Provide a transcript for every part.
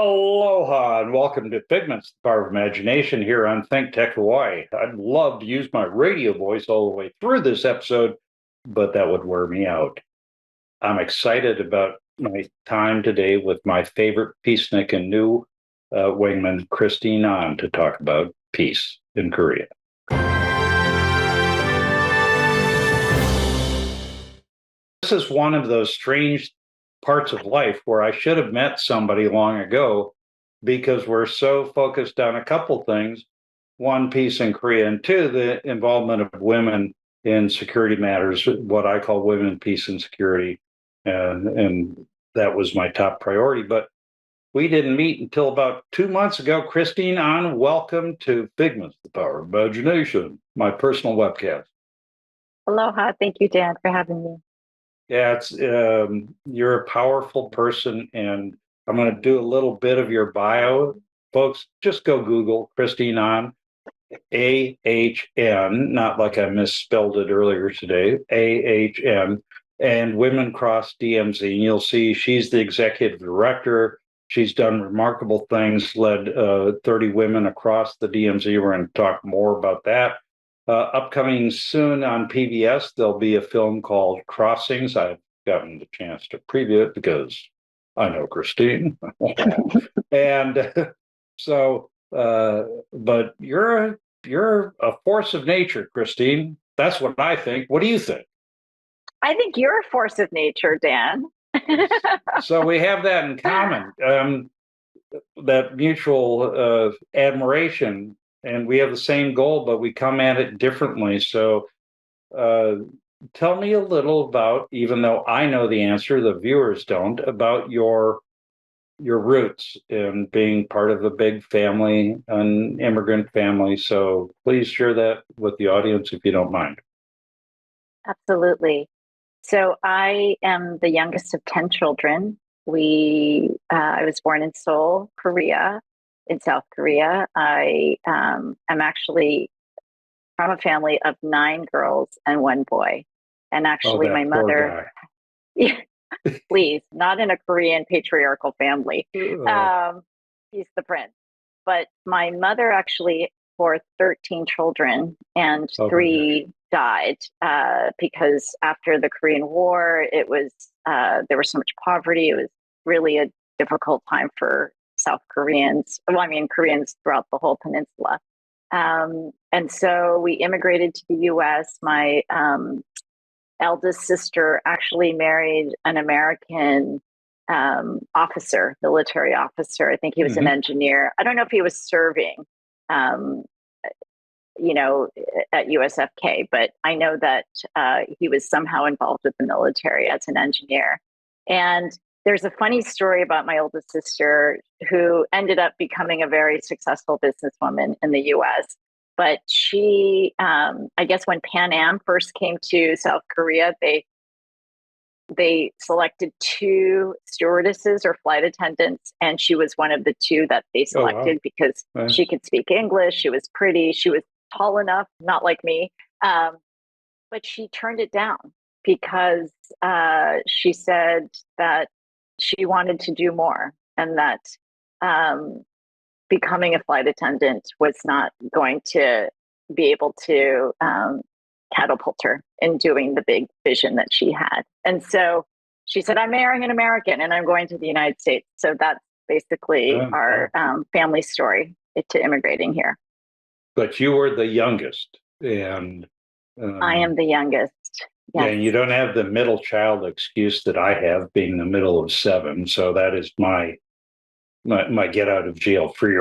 Aloha and welcome to Figments, the Power of Imagination here on Think Tech Hawaii. I'd love to use my radio voice all the way through this episode, but that would wear me out. I'm excited about my time today with my favorite Peacenik and new wingman, Christine An, to talk about peace in Korea. This is one of those strange parts of life where I should have met somebody long ago because we're so focused on a couple things. One, peace in Korea, and two, the involvement of women in security matters, what I call women, peace, and security. And that was my top priority. But we didn't meet until about 2 months ago. Christine An, welcome to Figments, the Power of Imagination, my personal webcast. Aloha. Thank you, Dan, for having me. Yeah, it's you're a powerful person, and I'm going to do a little bit of your bio, folks. Just go Google Christine An, AHN, not like I misspelled it earlier today, AHN, and Women Cross DMZ. And you'll see she's the executive director. She's done remarkable things, led 30 women across the DMZ. We're going to talk more about that. Upcoming soon on PBS, there'll be a film called Crossings. I've gotten the chance to preview it because I know Christine. And so, but you're a force of nature, Christine. That's what I think. What do you think? I think you're a force of nature, Dan. So we have that in common, that mutual admiration. And we have the same goal, but we come at it differently. So tell me a little about, even though I know the answer, the viewers don't, about your roots in being part of a big family, an immigrant family. So please share that with the audience if you don't mind. Absolutely. So I am the youngest of 10 children. I was born in Seoul, Korea. In South Korea. I am actually from a family of 9 girls and 1 boy. And actually, my mother, yeah, please, not in a Korean patriarchal family. He's the prince. But my mother actually bore 13 children, and 3 died because after the Korean War, it was there was so much poverty. It was really a difficult time for South Koreans, Koreans throughout the whole peninsula. And so we immigrated to the US. My eldest sister actually married an American officer, military officer. I think he was an engineer. I don't know if he was serving, at USFK, but I know that he was somehow involved with the military as an engineer. And there's a funny story about my oldest sister who ended up becoming a very successful businesswoman in the US. But she, I guess when Pan Am first came to South Korea, they selected 2 stewardesses or flight attendants, and she was one of the 2 that they selected because she could speak English, she was pretty, she was tall enough, not like me, but she turned it down because she said that she wanted to do more, and that becoming a flight attendant was not going to be able to catapult her in doing the big vision that she had. And so she said, I'm marrying an American and I'm going to the United States. So that's basically our family story to immigrating here. But you were the youngest, and I am the youngest. Yes. And you don't have the middle child excuse that I have, being the middle of 7. So that is my get out of jail free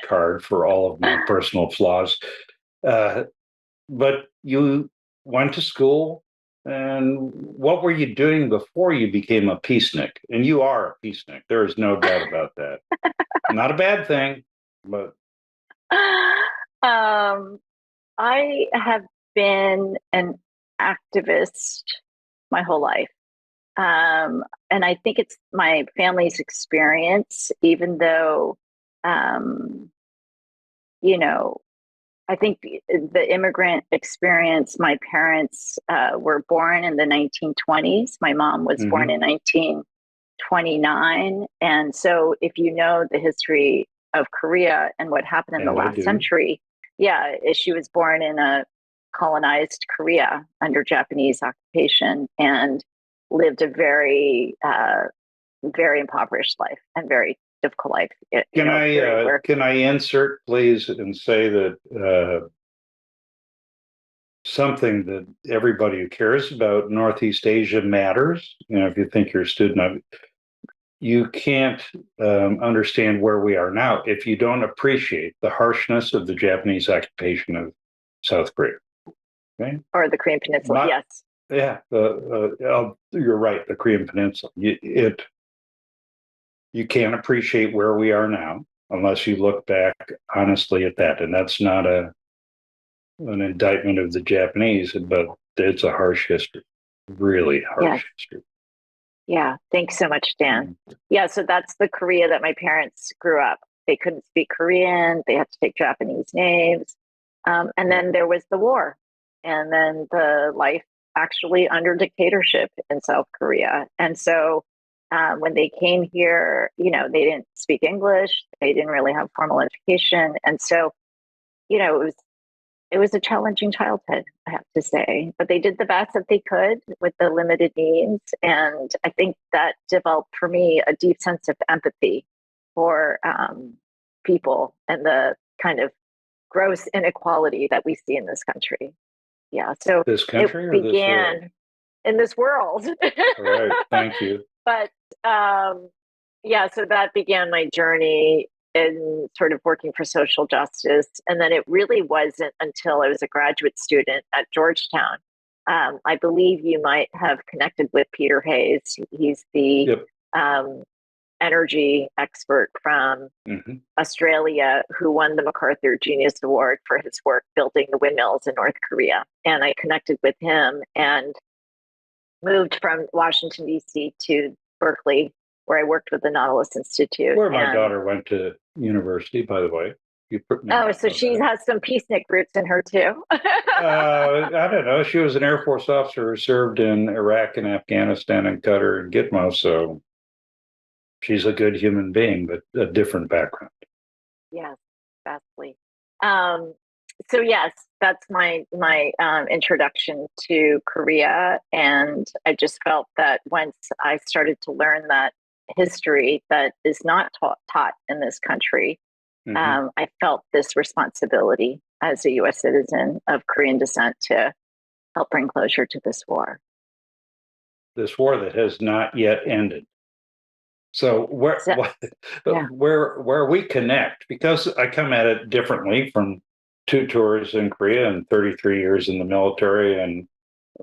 card for all of my personal flaws. But you went to school, and what were you doing before you became a peacenik? And you are a peacenik. There is no doubt about that. Not a bad thing, but I have been an activist my whole life. And I think it's my family's experience, even though, I think the immigrant experience, my parents were born in the 1920s. My mom was born in 29. And so if you know the history of Korea and what happened in the And I last do. century, yeah, she was born in a colonized Korea under Japanese occupation and lived a very impoverished life and very difficult life. Can I insert, please, and say that something that everybody who cares about Northeast Asia matters. If you think you're a student of it, you can't understand where we are now if you don't appreciate the harshness of the Japanese occupation of South Korea. Okay? Or the Korean Peninsula, yes. Yeah, you're right. The Korean Peninsula. You can't appreciate where we are now unless you look back honestly at that, and that's not an indictment of the Japanese, but it's a harsh history, really harsh history. Yeah, thanks so much, Dan. Yeah, so that's the Korea that my parents grew up. They couldn't speak Korean, they had to take Japanese names. And then there was the war, and then the life actually under dictatorship in South Korea. And so when they came here, they didn't speak English, they didn't really have formal education. And so, it was a challenging childhood, I have to say, but they did the best that they could with the limited means. And I think that developed for me a deep sense of empathy for people and the kind of gross inequality that we see in this country. Yeah. So this country it began in this world. All right. Thank you. But yeah, so that began my journey in sort of working for social justice. And then it really wasn't until I was a graduate student at Georgetown. I believe you might have connected with Peter Hayes. He's the energy expert from Australia who won the MacArthur Genius Award for his work building the windmills in North Korea. And I connected with him and moved from Washington, D.C. to Berkeley, where I worked with the Nautilus Institute. Where my daughter went to university, by the way. So she has some Peacenik roots in her too. I don't know. She was an Air Force officer who served in Iraq and Afghanistan and Qatar and Gitmo, so she's a good human being, but a different background. Yes, vastly. So yes, that's my introduction to Korea, and I just felt that once I started to learn that history that is not taught in this country, I felt this responsibility as a U.S. citizen of Korean descent to help bring closure to this war. This war that has not yet ended. So where we connect, because I come at it differently from 2 tours in Korea and 33 years in the military and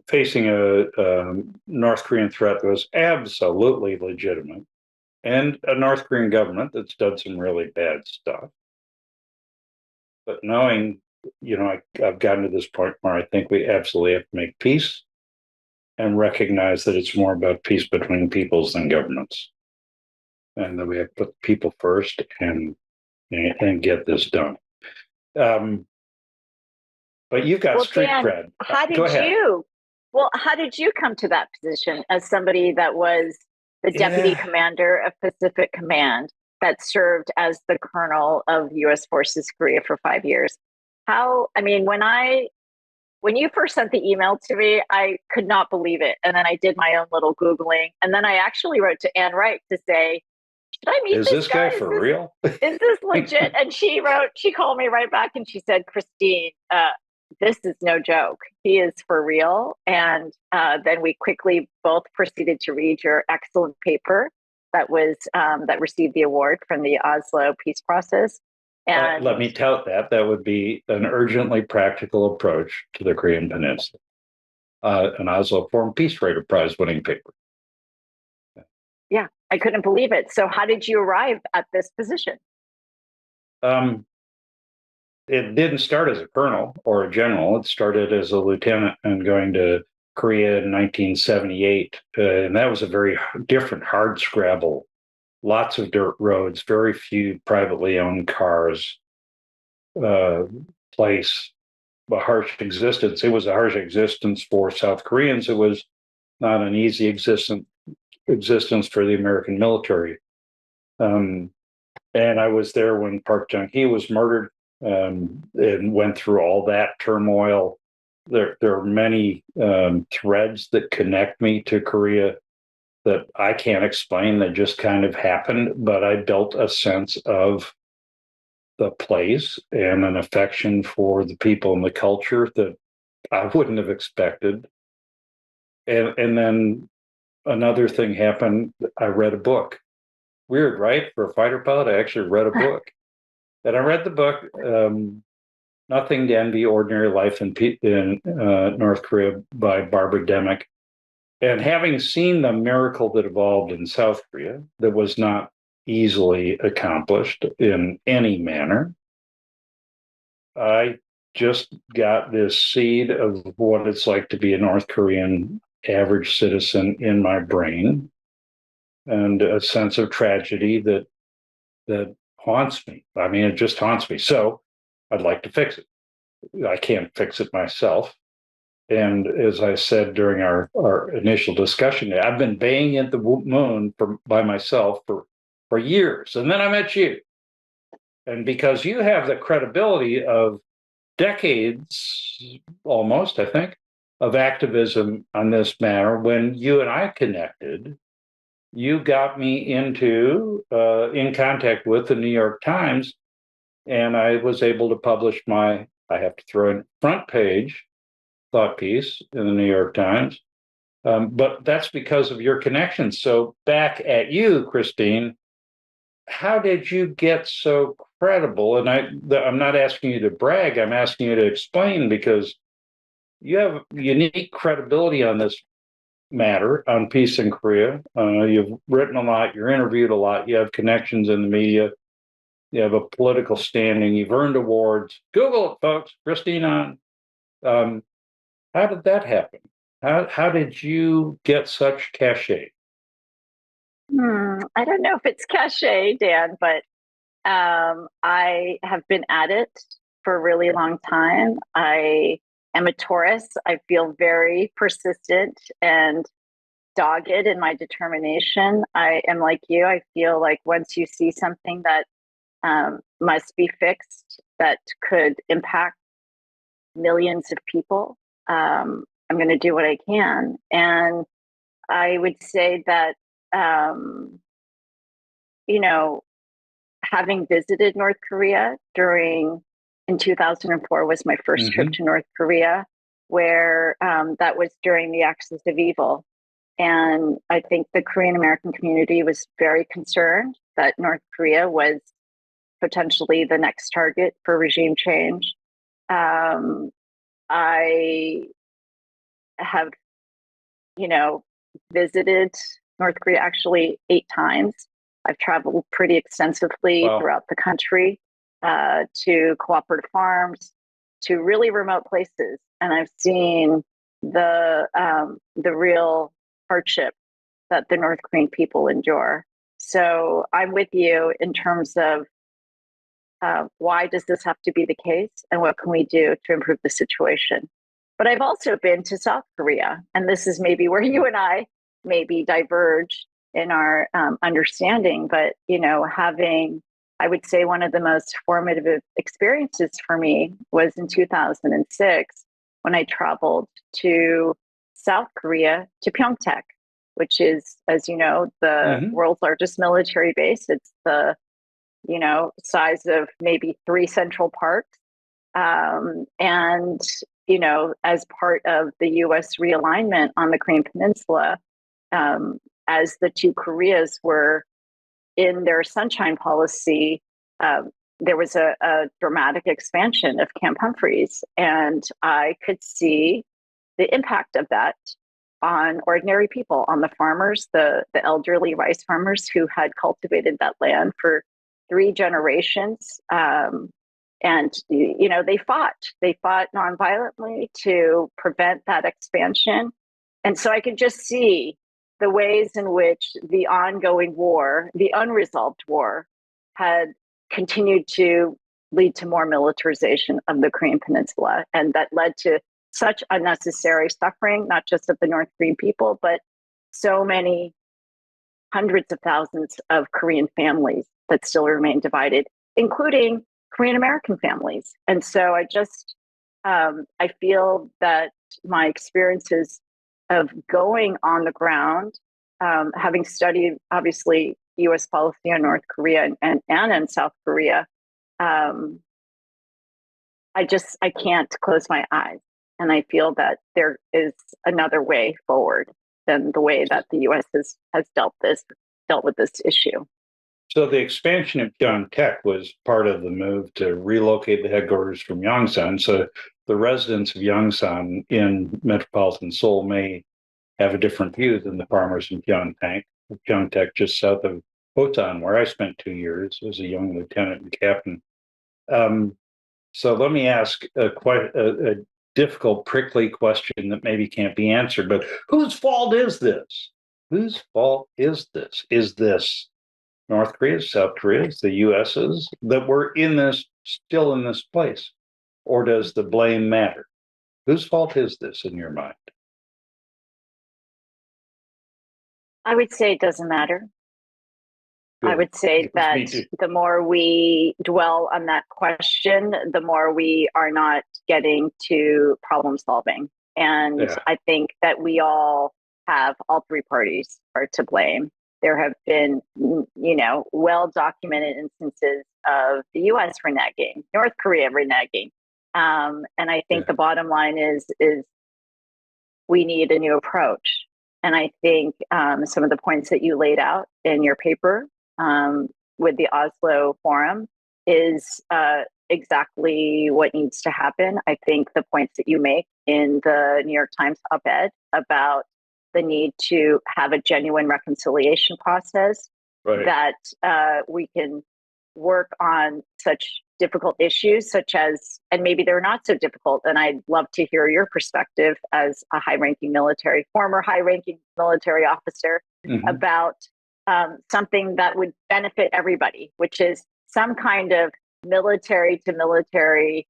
facing a North Korean threat that was absolutely legitimate and a North Korean government that's done some really bad stuff. But knowing, I've gotten to this point where I think we absolutely have to make peace and recognize that it's more about peace between peoples than governments. And that we have to put people first and get this done. But you've got street cred. How did you come to that position as somebody that was the deputy commander of Pacific Command that served as the colonel of U.S. Forces Korea for 5 years? When you first sent the email to me, I could not believe it. And then I did my own little Googling. And then I actually wrote to Ann Wright to say, should I meet this guy for real? Is this legit? And she called me right back and she said, Christine, this is no joke. He is for real. And then we quickly both proceeded to read your excellent paper that received the award from the Oslo peace process. And let me tout that. That would be an urgently practical approach to the Korean Peninsula. An Oslo Forum Peace Writer Prize winning paper. Yeah, I couldn't believe it. So how did you arrive at this position? It didn't start as a colonel or a general. It started as a lieutenant and going to Korea in 1978. And that was a very different hard scrabble. Lots of dirt roads, very few privately owned cars, place, a harsh existence. It was a harsh existence for South Koreans. It was not an easy existence existence for the American military. And I was there when Park Chung-hee was murdered, and went through all that turmoil. There are many threads that connect me to Korea that I can't explain, that just kind of happened, but I built a sense of the place and an affection for the people and the culture that I wouldn't have expected. And then another thing happened. I read a book. Weird, right? For a fighter pilot, I actually read a book. And I read the book, Nothing to Envy, Ordinary Life in North Korea by Barbara Demick. And having seen the miracle that evolved in South Korea, that was not easily accomplished in any manner, I just got this seed of what it's like to be a North Korean average citizen in my brain, and a sense of tragedy that haunts me. I mean, it just haunts me. So I'd like to fix it. I can't fix it myself. And as I said during our initial discussion, I've been baying at the moon by myself for years. And then I met you. And because you have the credibility of decades, almost, I think, of activism on this matter, when you and I connected, you got me in contact with the New York Times, and I was able to publish I have to throw in front page thought piece in the New York Times. But that's because of your connections. So back at you, Christine, how did you get so credible? And I'm not asking you to brag, I'm asking you to explain, because you have unique credibility on this matter, on peace in Korea. You've written a lot, you're interviewed a lot, you have connections in the media, you have a political standing, you've earned awards. Google it, folks. Christine on. How did that happen? How did you get such cachet? I don't know if it's cachet, Dan, but I have been at it for a really long time. I am a Taurus. I feel very persistent and dogged in my determination. I am like you. I feel like once you see something that must be fixed, that could impact millions of people, I'm going to do what I can. And I would say that, you know, having visited North Korea in 2004 was my 1st trip to North Korea, where that was during the Axis of Evil. And I think the Korean American community was very concerned that North Korea was potentially the next target for regime change. I have, visited North Korea actually 8 times. I've traveled pretty extensively throughout the country, to cooperative farms, to really remote places, and I've seen the real hardship that the North Korean people endure. So I'm with you in terms of why does this have to be the case, and what can we do to improve the situation? But I've also been to South Korea, and this is maybe where you and I maybe diverge in our understanding. But having, I would say, one of the most formative experiences for me was in 2006 when I traveled to South Korea, to Pyeongtaek, which is, as you know, the world's largest military base. It's the size of maybe 3 Central Parks. And, as part of the U.S. realignment on the Korean Peninsula, as the two Koreas were in their sunshine policy, there was a dramatic expansion of Camp Humphreys. And I could see the impact of that on ordinary people, on the farmers, the elderly rice farmers who had cultivated that land for 3 generations. And they fought nonviolently to prevent that expansion. And so I could just see the ways in which the ongoing war, the unresolved war, had continued to lead to more militarization of the Korean Peninsula. And that led to such unnecessary suffering, not just of the North Korean people, but so many hundreds of thousands of Korean families that still remain divided, including Korean American families. And so I feel that my experiences of going on the ground, having studied obviously U.S. policy on North Korea and in South Korea, um, I can't close my eyes, and I feel that there is another way forward than the way that the U.S. has dealt with this issue. So the expansion of Pyeongtaek was part of the move to relocate the headquarters from Yongsan. So the residents of Yongsan in metropolitan Seoul may have a different view than the farmers in Pyeongtaek, just south of Hotan, where I spent 2 years as a young lieutenant and captain. So let me ask quite a difficult, prickly question that maybe can't be answered, but whose fault is this? Whose fault is this? Is this North Korea's, South Korea's, the US's, that we're still in this place? Or does the blame matter? Whose fault is this in your mind? I would say it doesn't matter. Good. I would say that the more we dwell on that question, the more we are not getting to problem solving. And yeah. I think that we all three parties are to blame. There have been, well documented instances of the U.S. reneging, North Korea reneging. And I think the bottom line is we need a new approach. And I think some of the points that you laid out in your paper with the Oslo Forum is exactly what needs to happen. I think the points that you make in the New York Times op-ed about the need to have a genuine reconciliation process, right, that we can work on such difficult issues, such as, and maybe they're not so difficult, and I'd love to hear your perspective as a former high-ranking military officer, about something that would benefit everybody, which is some kind of military to military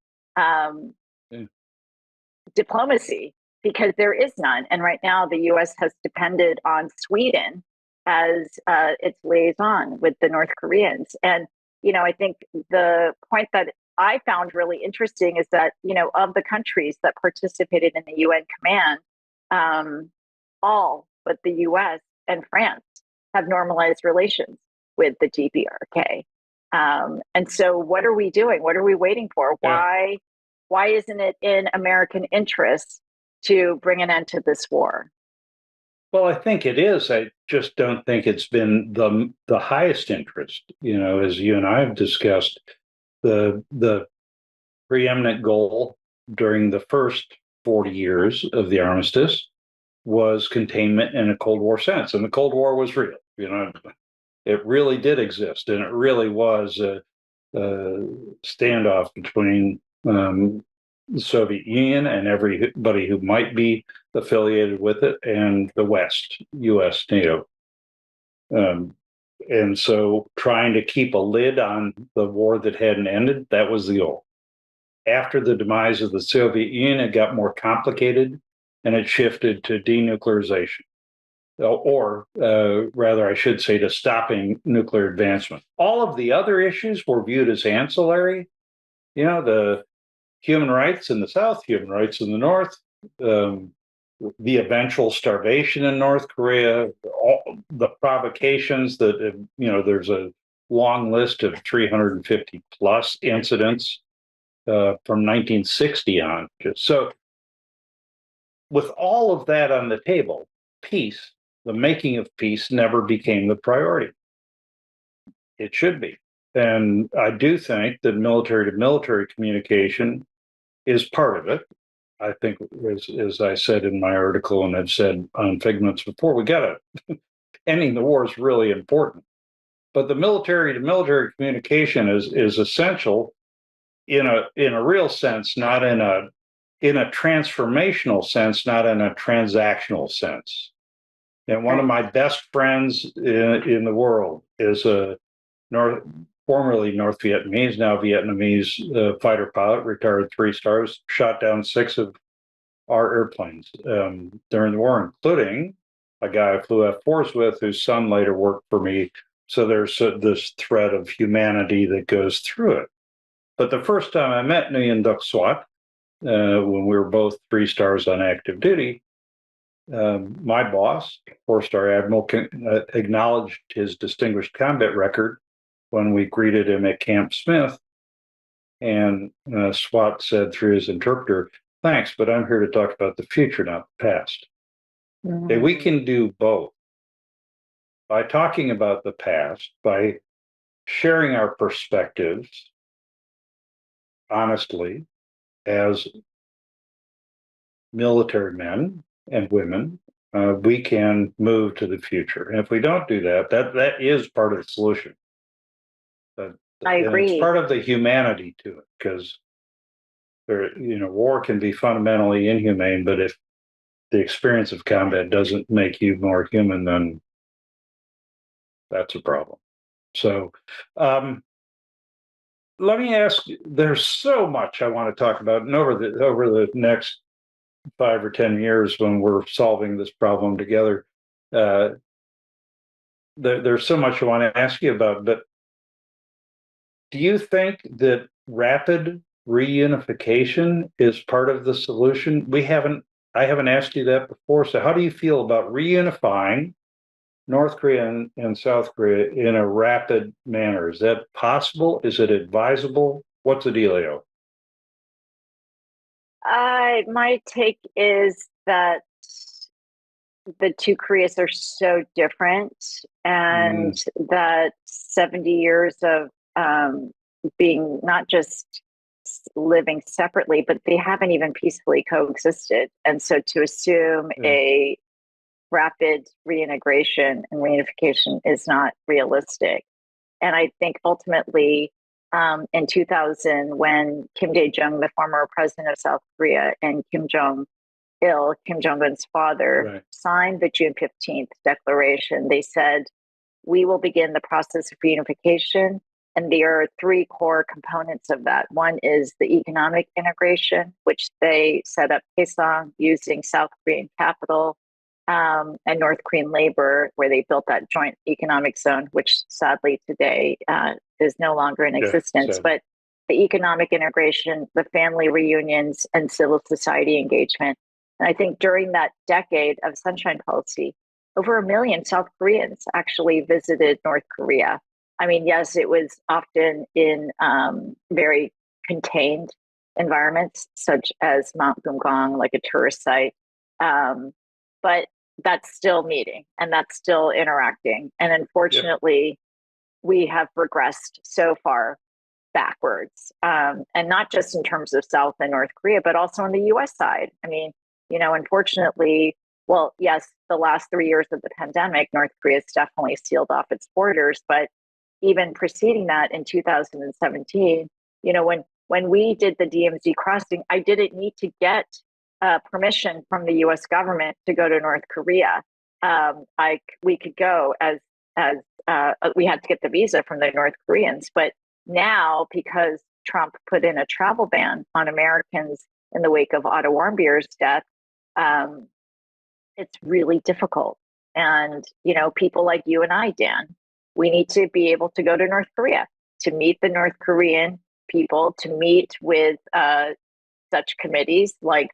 diplomacy, because there is none. And right now, the U.S. has depended on Sweden as its liaison with the North Koreans. And, I think the point that I found really interesting is that, of the countries that participated in the UN command, all but the U.S. and France have normalized relations with the DPRK. And so what are we doing? What are we waiting for? Yeah. Why isn't it in American interest to bring an end to this war? Well, I think it is. I just don't think it's been the highest interest. As you and I have discussed, the preeminent goal during the first 40 years of the armistice was containment in a Cold War sense. And the Cold War was real. It really did exist. And it really was a standoff between the Soviet Union and everybody who might be affiliated with it, and the West, US, NATO. And so trying to keep a lid on the war that hadn't ended, that was the goal. After the demise of the Soviet Union, it got more complicated, and it shifted to denuclearization, or rather, I should say, to stopping nuclear advancement. All of the other issues were viewed as ancillary. The human rights in the South, human rights in the North, the eventual starvation in North Korea, all the provocations that, there's a long list of 350 plus incidents from 1960 on. So with all of that on the table, peace, the making of peace, never became the priority. It should be. And I do think that military to military communication is part of it. I think, as I said in my article, and I've said on Figments before, we got to ending the war is really important. But the military to military communication is essential in a real sense, not in a transformational sense, not in a transactional sense. And one of my best friends in the world is a formerly North Vietnamese, now Vietnamese fighter pilot, retired 3 stars, shot down 6 of our airplanes during the war, including a guy I flew F4s with, whose son later worked for me. So there's this thread of humanity that goes through it. But the first time I met Nguyen Duc Swat, when we were both 3 stars on active duty, my boss, 4-star Admiral, acknowledged his distinguished combat record when we greeted him at Camp Smith. And Swat said through his interpreter, "Thanks, but I'm here to talk about the future, not the past." Okay, we can do both. By talking about the past, by sharing our perspectives honestly as military men and women, we can move to the future. And if we don't do that, that is part of the solution. I agree. And it's part of the humanity to it, because war can be fundamentally inhumane, but if the experience of combat doesn't make you more human, then that's a problem. So, let me ask you, there's so much I want to talk about, and over the next 5 or 10 years when we're solving this problem together, there's so much I want to ask you about. But do you think that rapid reunification is part of the solution? I haven't asked you that before. So how do you feel about reunifying North Korea and South Korea in a rapid manner? Is that possible? Is it advisable? What's the dealio? My take is that the two Koreas are so different, and that 70 years of being not just living separately, but they haven't even peacefully coexisted. And so to assume a rapid reintegration and reunification is not realistic. And I think ultimately, in 2000, when Kim Dae-jung, the former president of South Korea, and Kim Jong-il, Kim Jong-un's father, signed the June 15th declaration, they said, we will begin the process of reunification. And there are 3 core components of that. One is the economic integration, which they set up Kaesong using South Korean capital and North Korean labor, where they built that joint economic zone, which sadly today is no longer in existence. But the economic integration, the family reunions, and civil society engagement. And I think during that decade of Sunshine Policy, over 1 million South Koreans actually visited North Korea. I mean, yes, it was often in very contained environments, such as Mount Gumgang, like a tourist site. But that's still meeting and that's still interacting. And unfortunately, we have regressed so far backwards. And not just in terms of South and North Korea, but also on the US side. I mean, unfortunately, well, yes, the last 3 years of the pandemic, North Korea has definitely sealed off its borders. But even preceding that in 2017, when we did the DMZ crossing, I didn't need to get permission from the U.S. government to go to North Korea. We could go as we had to get the visa from the North Koreans. But now, because Trump put in a travel ban on Americans in the wake of Otto Warmbier's death, it's really difficult. And people like you and I, Dan, we need to be able to go to North Korea to meet the North Korean people, to meet with such committees like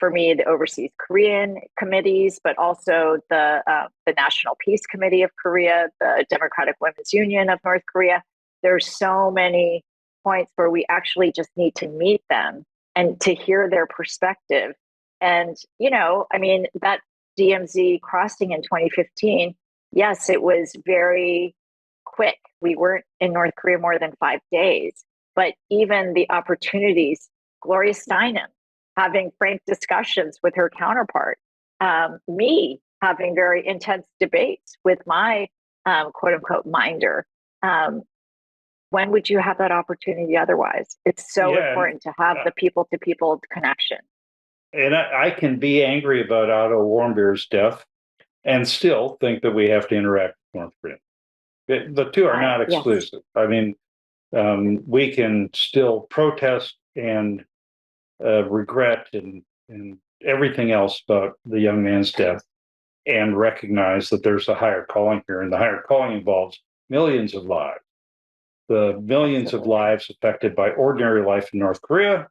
for me, the Overseas Korean committees, but also the National Peace Committee of Korea, the Democratic Women's Union of North Korea. There's so many points where we actually just need to meet them and to hear their perspective. And, I mean, that DMZ crossing in 2015, yes, it was very quick. We weren't in North Korea more than 5 days, but even the opportunities, Gloria Steinem having frank discussions with her counterpart, me having very intense debates with my quote unquote minder. When would you have that opportunity otherwise? It's so important to have the people to people connection. And I can be angry about Otto Warmbier's death and still think that we have to interact with North Korea. The two are not exclusive. Yes. I mean, we can still protest and regret and everything else about the young man's death and recognize that there's a higher calling here, and the higher calling involves millions of lives. The millions of Absolutely. lives affected by ordinary life in North Korea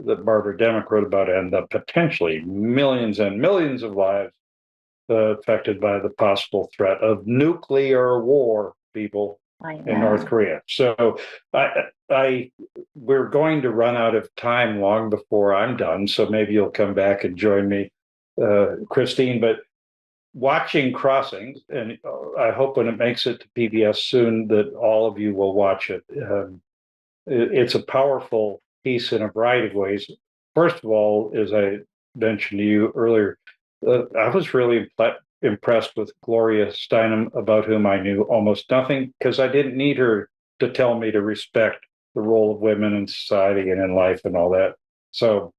that Barbara Demick wrote about, and the potentially millions and millions of lives affected by the possible threat of nuclear war, people, I in North know. Korea. So I we're going to run out of time long before I'm done. So maybe you'll come back and join me, Christine. But watching Crossings, and I hope when it makes it to PBS soon that all of you will watch it. It's a powerful piece in a variety of ways. First of all, as I mentioned to you earlier, I was really impressed with Gloria Steinem, about whom I knew almost nothing, because I didn't need her to tell me to respect the role of women in society and in life and all that. So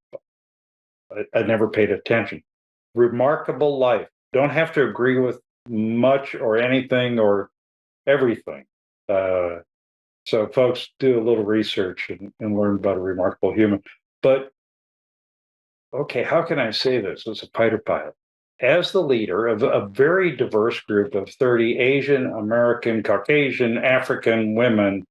I never paid attention. Remarkable life. Don't have to agree with much or anything or everything. Uh, so, folks, do a little research and learn about a remarkable human. But, okay, how can I say this as a fighter pilot? As the leader of a very diverse group of 30 Asian, American, Caucasian, African women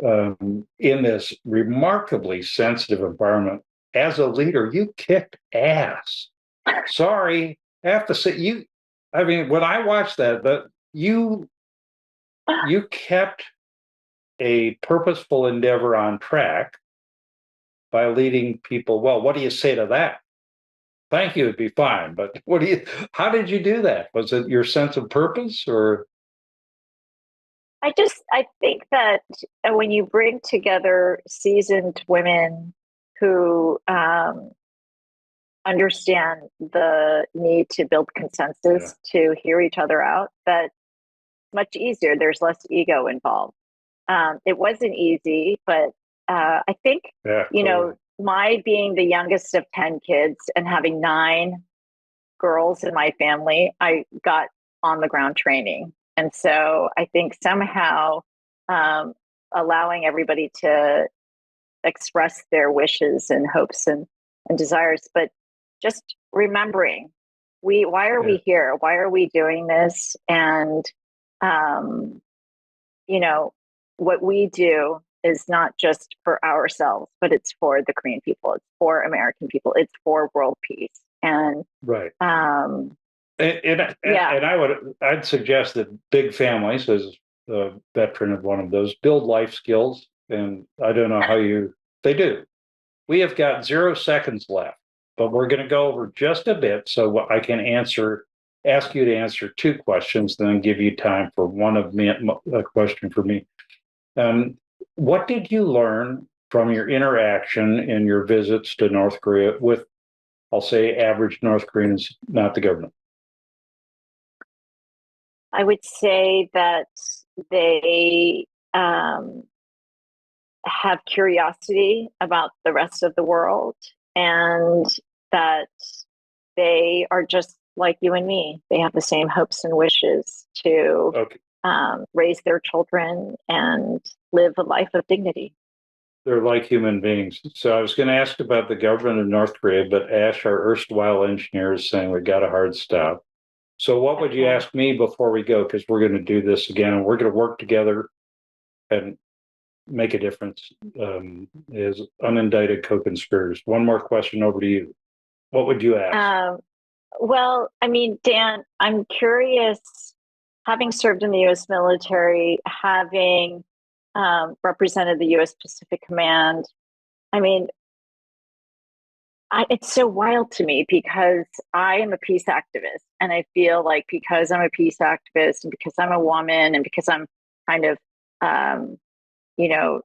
in this remarkably sensitive environment, as a leader, you kicked ass. Sorry, I have to say, you, I mean, when I watched that, you kept a purposeful endeavor on track by leading people well. What do you say to that? Thank you, it'd be fine. But how did you do that? Was it your sense of purpose or? I think that when you bring together seasoned women who understand the need to build Yeah, consensus to hear each other out, that much easier. There's less ego involved. It wasn't easy, but I think, yeah, you totally. know, my being the youngest of 10 kids and having 9 girls in my family, I got on the ground training. And so I think somehow um, allowing everybody to express their wishes and hopes and desires, but just remembering why are Yeah, we here? Why are we doing this? And um, you know, what we do is not just for ourselves, but it's for the Korean people, it's for American people, it's for world peace. And right. um, yeah, And I'd suggest that big families, as a veteran of one of those, build life skills. And I don't know how they do. We have got 0 seconds left, but we're going to go over just a bit so I can ask you to answer 2 questions, then give you time for one of me, a question for me. Um, what did you learn from your interaction in your visits to North Korea with, I'll say, average North Koreans, not the government? I would say that they have curiosity about the rest of the world and that they are just like you and me. They have the same hopes and wishes to Okay, raise their children and live a life of dignity. they're like human beings. So I was going to ask about the government of North Korea, but Ash, our erstwhile engineer, is saying we got a hard stop. So what would you Okay. ask me before we go? Because we're going to do this again, and we're going to work together and make a difference as unindicted co-conspirators. One more question over to you. What would you ask? Um, well, I mean, Dan, I'm curious, having served in the US military, having represented the US Pacific Command, I mean, it's so wild to me because I am a peace activist. And I feel like because I'm a peace activist and because I'm a woman and because I'm kind of, um, you know,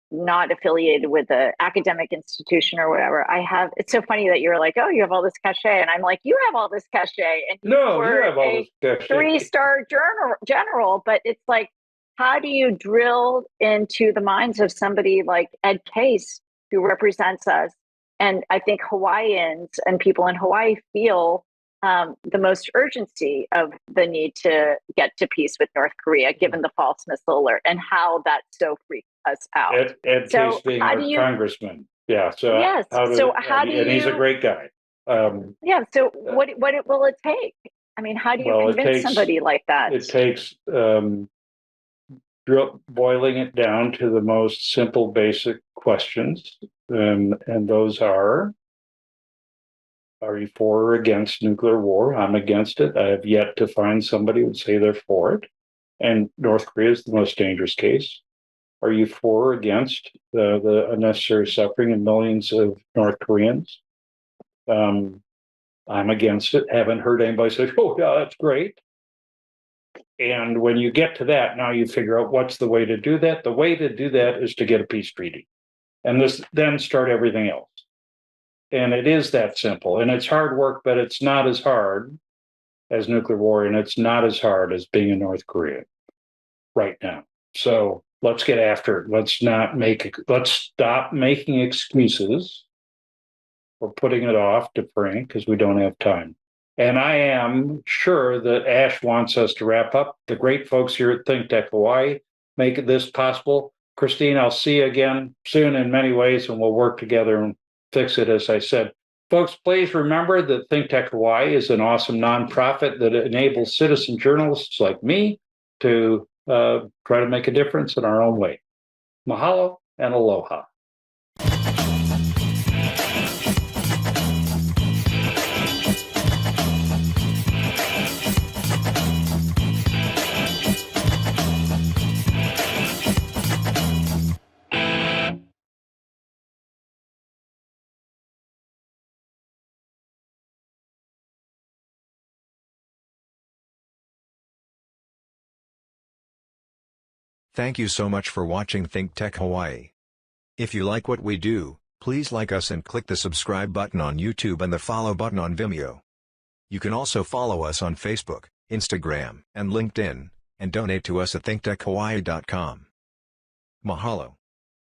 not affiliated with the academic institution or whatever, it's so funny that you're like, oh, you have all this cachet. And I'm like, you have all this cachet. And you No, you were have all a this cachet. three-star general. But it's like, how do you drill into the minds of somebody like Ed Case, who represents us? And I think Hawaiians and people in Hawaii feel the most urgency of the need to get to peace with North Korea, given the false missile alert and how that so freaked us out. Ed Case So being how do our you? congressman. Yeah. So Yes. how So do how do and he's a you? great guy. Yeah. So what will it take? I mean, how do you Well, convince somebody like that? it takes boiling it down to the most simple, basic questions, and those are you for or against nuclear war? I'm against it. I have yet to find somebody who would say they're for it. And North Korea is the most dangerous case. Are you for or against the unnecessary suffering of millions of North Koreans? I'm against it. Haven't heard anybody say, oh, yeah, that's great. And when you get to that, now you figure out what's the way to do that. The way to do that is to get a peace treaty. And then start everything else. And it is that simple. And it's hard work, but it's not as hard as nuclear war, and it's not as hard as being in North Korea right now. So let's get after it. Let's stop making excuses or putting it off, deferring, because we don't have time. And I am sure that Ash wants us to wrap up. The great folks here at Think Tech Hawaii make this possible. Christine, I'll see you again soon in many ways, and we'll work together and fix it, as I said. Folks, please remember that Think Tech Hawaii is an awesome nonprofit that enables citizen journalists like me to try to make a difference in our own way. Mahalo and aloha. Thank you so much for watching Think Tech Hawaii. If you like what we do, please like us and click the subscribe button on YouTube and the follow button on Vimeo. You can also follow us on Facebook, Instagram, and LinkedIn, and donate to us at thinktechhawaii.com. Mahalo.